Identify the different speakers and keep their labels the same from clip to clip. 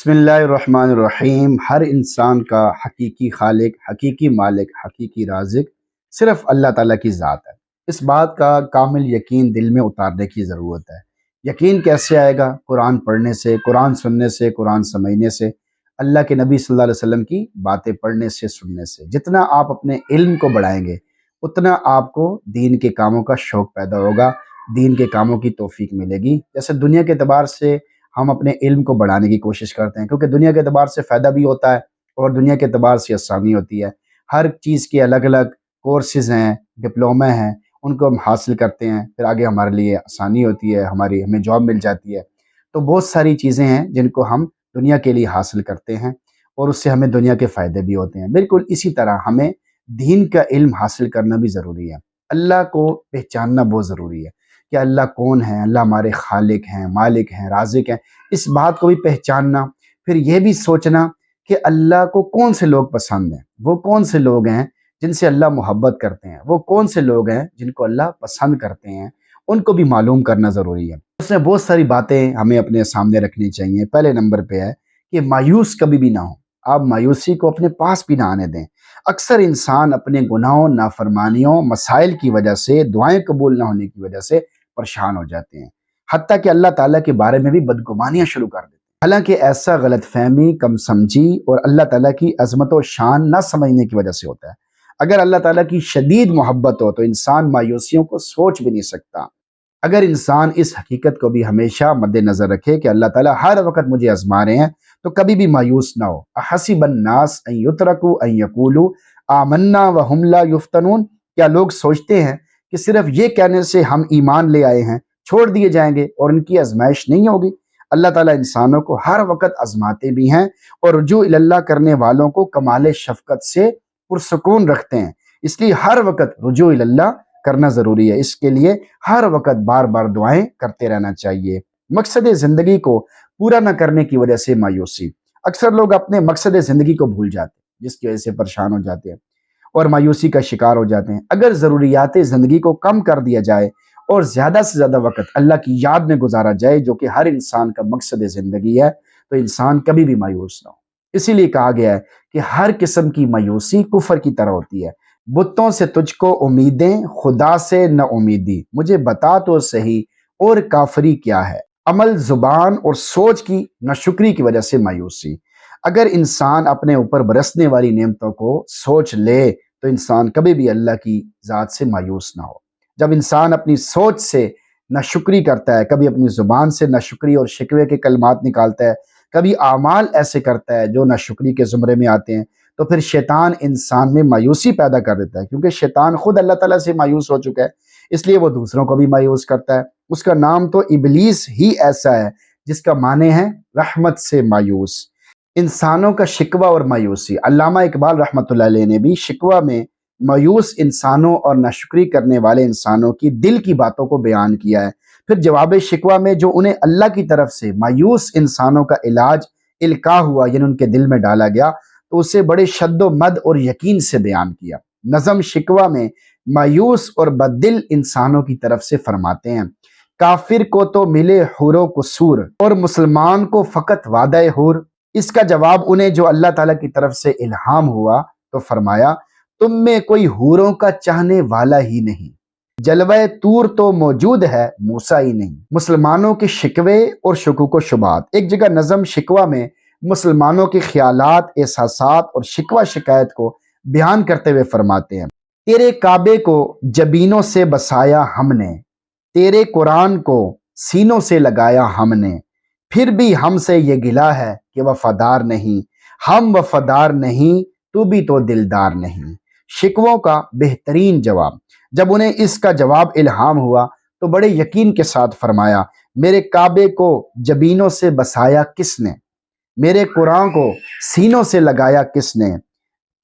Speaker 1: बिस्मिल्लाहिर्रहमानिर्रहीम। हर इंसान का हकीकी खालिक, हकीकी मालिक, हकीकी राज़िक सिर्फ़ अल्लाह ताला की ज़ात है। इस बात का कामिल यकीन दिल में उतारने की ज़रूरत है। यकीन कैसे आएगा? कुरान पढ़ने से, कुरान सुनने से, कुरान समझने से, अल्लाह के नबी सल्लल्लाहु अलैहि वसल्लम की बातें पढ़ने से, सुनने से। जितना आप अपने इल्म को बढ़ाएंगे उतना आपको दीन के कामों का शौक़ पैदा होगा, दीन के कामों की तौफ़ीक मिलेगी। जैसे दुनिया के एतबार से हम अपने इल्म को बढ़ाने की कोशिश करते हैं, क्योंकि दुनिया के एतबार से फ़ायदा भी होता है और दुनिया के एतबार से आसानी होती है। हर चीज़ के अलग अलग कोर्सेज़ हैं, डिप्लोमा हैं, उनको हम हासिल करते हैं, फिर आगे हमारे लिए आसानी होती है, हमें जॉब मिल जाती है। तो बहुत सारी चीज़ें हैं जिनको हम दुनिया के लिए हासिल करते हैं और उससे हमें दुनिया के फ़ायदे भी होते हैं। बिल्कुल इसी तरह हमें दीन का इल्म हासिल करना भी ज़रूरी है। अल्लाह को पहचानना बहुत ज़रूरी है कि अल्लाह कौन है, अल्लाह हमारे खालिक हैं, मालिक हैं, राज़िक हैं। इस बात को भी पहचानना, फिर ये भी सोचना कि अल्लाह को कौन से लोग पसंद हैं, वो कौन से लोग हैं जिनसे अल्लाह मोहब्बत करते हैं, वो कौन से लोग हैं जिनको अल्लाह पसंद करते हैं, उनको भी मालूम करना ज़रूरी है। उसमें बहुत सारी बातें हमें अपने सामने रखनी चाहिए। पहले नंबर पे है कि मायूस कभी भी ना हो। आप मायूसी को अपने पास भी ना आने दें। अक्सर इंसान अपने गुनाहों, नाफरमानियों, मसाइल की वजह से, दुआएं कबूल ना होने की वजह से परेशान हो जाते हैं। हत्ता कि अल्लाह ताला के बारे में भी बदगुमानियां शुरू कर देते हैं। हालांकि ऐसा गलतफहमी, कम समझी और अल्लाह ताला की अजमत और शान ना समझने की वजह से होता है। अगर अल्लाह ताला की शदीद मोहब्बत हो तो इंसान मायूसियों को सोच भी नहीं सकता। अगर इंसान इस हकीकत को भी हमेशा मद्देनजर रखे कि अल्लाह ताला हर वक्त मुझे आजमा रहे हैं, तो कभी भी मायूस ना हो। अहसिबन नास अन युतरकू अन यकूलू आमन्ना व हुम ला युफ्तनून। क्या लोग सोचते हैं कि सिर्फ ये कहने से हम ईमान ले आए हैं छोड़ दिए जाएंगे और इनकी आजमाइश नहीं होगी? अल्लाह ताला इंसानों को हर वक्त आजमाते भी हैं और रुजू इल्लाह करने वालों को कमाल शफकत से पुरसुकून रखते हैं। इसलिए हर वक्त रुजू इल्लाह करना ज़रूरी है। इसके लिए हर वक्त बार बार दुआएं करते रहना चाहिए। मकसद ज़िंदगी को पूरा न करने की वजह से मायूसी। अक्सर लोग अपने मकसद ज़िंदगी को भूल जाते हैं, जिसकी वजह से परेशान हो जाते हैं और मायूसी का शिकार हो जाते हैं। अगर ज़रूरियात ज़िंदगी को कम कर दिया जाए और ज़्यादा से ज़्यादा वक्त अल्लाह की याद में गुजारा जाए, जो कि हर इंसान का मकसद ज़िंदगी है, तो इंसान कभी भी मायूस ना हो। इसीलिए कहा गया है कि हर किस्म की मायूसी कुफर की तरह होती है। बुतों से तुझको उम्मीदें, खुदा से न उम्मीदी, मुझे बता तो सही और काफरी क्या है। अमल, जुबान और सोच की नाशुक्री की वजह से मायूसी। अगर इंसान अपने ऊपर बरसने वाली नेमतों को सोच ले तो इंसान कभी भी अल्लाह की ज़ात से मायूस ना हो। जब इंसान अपनी सोच से नाशुक्री करता है, कभी अपनी ज़ुबान से नाशुक्री और शिकवे के कलमात निकालता है, कभी आमाल ऐसे करता है जो नाशुक्री के ज़ुमरे में आते हैं, तो फिर शैतान इंसान में मायूसी पैदा कर देता है, क्योंकि शैतान खुद अल्लाह ताला से मायूस हो चुका है, इसलिए वो दूसरों को भी मायूस करता है। उसका नाम तो इबलीस ही ऐसा है जिसका माने है रहमत से मायूस। इंसानों का शिकवा और मायूसी। अल्लामा इकबाल रहमतुल्लाह अलैह ने भी शिकवा में मायूस इंसानों और नाशुक्री करने वाले इंसानों की दिल की बातों को बयान किया है। फिर जवाब शिकवा में जो उन्हें अल्लाह की तरफ से मायूस इंसानों का इलाज इल्का हुआ, यानी उनके दिल में डाला गया, तो उसे बड़े शद्दो मद और यकीन से बयान किया। नज़म शिकवा में मायूस और बददिल इंसानों की तरफ से फरमाते हैं, काफिर को तो मिले हुरो कुसूर और मुसलमान को फ़कत वादा हुर। इसका जवाब उन्हें जो अल्लाह ताला की तरफ से इल्हाम हुआ तो फरमाया, तुम में कोई हूरों का चाहने वाला ही नहीं, जलवे तूर तो मौजूद है, मूसा ही नहीं। मुसलमानों के शिकवे और शुकूक शुबात। एक जगह नज़म शिकवा में मुसलमानों के ख्यालात, एहसासात और शिकवा शिकायत को बयान करते हुए फरमाते हैं, तेरे काबे को जबीनों से बसाया हमने, तेरे कुरान को सीनों से लगाया हमने, फिर भी हमसे ये गिला है कि वफादार नहीं, हम वफादार नहीं, तू भी तो दिलदार नहीं। शिकवों का बेहतरीन जवाब। जब उन्हें इसका जवाब इल्हाम हुआ तो बड़े यकीन के साथ फरमाया, मेरे काबे को जबीनों से बसाया किसने, मेरे कुरान को सीनों से लगाया किसने,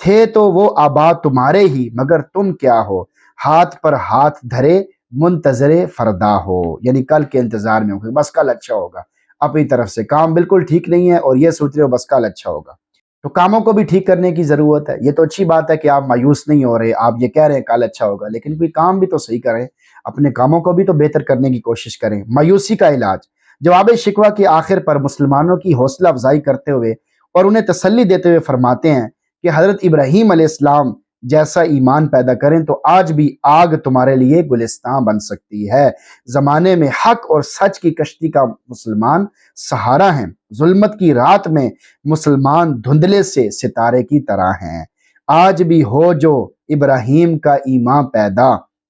Speaker 1: थे तो वो आबा तुम्हारे ही, मगर तुम क्या हो, हाथ पर हाथ धरे मुंतजरे फरदा हो, यानी कल के इंतजार में हो, बस कल अच्छा होगा। अपनी तरफ से काम बिल्कुल ठीक नहीं है और ये सोच रहे हो बस कल अच्छा होगा, तो कामों को भी ठीक करने की जरूरत है। ये तो अच्छी बात है कि आप मायूस नहीं हो रहे, आप ये कह रहे हैं कल अच्छा होगा, लेकिन कोई काम भी तो सही करें, अपने कामों को भी तो बेहतर करने की कोशिश करें। मायूसी का इलाज। جواب شکوہ کی آخر پر مسلمانوں کی حوصلہ افزائی کرتے ہوئے اور انہیں تسلی دیتے ہوئے فرماتے ہیں کہ حضرت ابراہیم علیہ السلام جیسا ایمان پیدا کریں تو آج بھی آگ تمہارے لیے گلستان بن سکتی ہے۔ زمانے میں حق اور سچ کی کشتی کا مسلمان سہارا ہیں، ظلمت کی رات میں مسلمان دھندلے سے ستارے کی طرح ہیں۔ آج بھی ہو جو ابراہیم کا ایمان پیدا،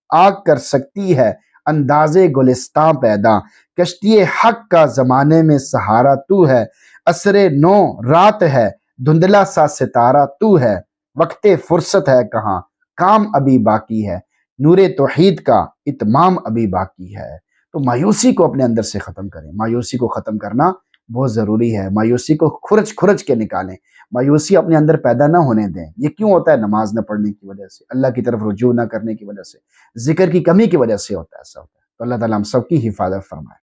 Speaker 1: آگ کر سکتی ہے انداز گلستان پیدا۔ کشتی حق کا زمانے میں سہارا تو ہے، عصر نو رات ہے، دھندلا سا ستارہ تو ہے۔ وقت فرصت ہے کہاں، کام ابھی باقی ہے، نور توحید کا اتمام ابھی باقی ہے۔ تو مایوسی کو اپنے اندر سے ختم کریں، مایوسی کو ختم کرنا بہت ضروری ہے۔ مایوسی کو کھرچ کھرچ کے نکالیں، مایوسی اپنے اندر پیدا نہ ہونے دیں۔ یہ کیوں ہوتا ہے؟ نماز نہ پڑھنے کی وجہ سے، اللہ کی طرف رجوع نہ کرنے کی وجہ سے، ذکر کی کمی کی وجہ سے ہوتا ہے، ایسا ہوتا ہے۔ تو اللہ تعالیٰ ہم سب کی حفاظت فرمائے۔